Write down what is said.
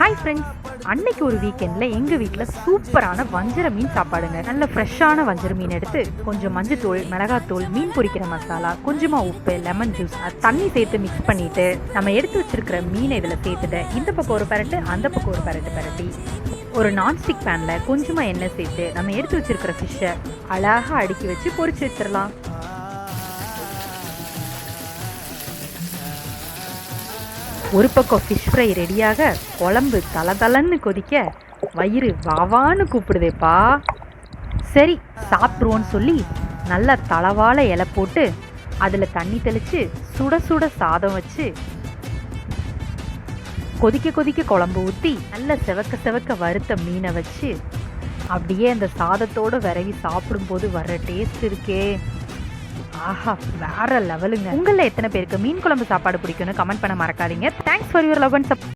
Hi friends, அன்னைக்கு ஒரு வீக்கெண்டில் எங்கள் வீட்டில் சூப்பரான வஞ்சர மீன் சாப்பாடுங்க. நல்ல ஃப்ரெஷ்ஷான வஞ்சர மீன் எடுத்து கொஞ்சம் மஞ்சத்தூள், மிளகாத்தூள், மீன் பொரிக்கிற மசாலா, கொஞ்சமாக உப்பு, லெமன் ஜூஸ், தண்ணி சேர்த்து மிக்ஸ் பண்ணிவிட்டு நம்ம எடுத்து வச்சிருக்கிற மீனை இதில் சேர்த்துட்டு இந்த பக்கம் ஒரு பரட்டு அந்த பக்கம் ஒரு பரட்டு பரட்டி ஒரு நான்ஸ்டிக் பேனில் கொஞ்சமாக எண்ணெய் சேர்த்து நம்ம எடுத்து வச்சிருக்கிற ஃபிஷ்ஷை அழகாக அடுக்கி வச்சு பொரிச்சு வச்சிடலாம். ஒரு பக்கம் ஃபிஷ் ஃப்ரை ரெடியாக குழம்பு தலன்னு கொதிக்க வயிறு வாவான்னு கூப்பிடுதேப்பா. சரி சாப்பிட்ருவோன்னு சொல்லி நல்லா தளவாழை இலை போட்டு அதில் தண்ணி தெளித்து சுட சுட சாதம் வச்சு கொதிக்க குழம்பு ஊற்றி நல்ல செவக்க வறுத்த மீனை வச்சு அப்படியே அந்த சாதத்தோடு விரவி சாப்பிடும்போது வர்ற டேஸ்ட் இருக்கே, ஆஹா வேற லெவலுங்க. உங்களில் எத்தனை பேருக்கு மீன் குழம்பு சாப்பாடு பிடிக்கும்னு கமெண்ட் பண்ண மறக்காதீங்க. Thanks for your love and support.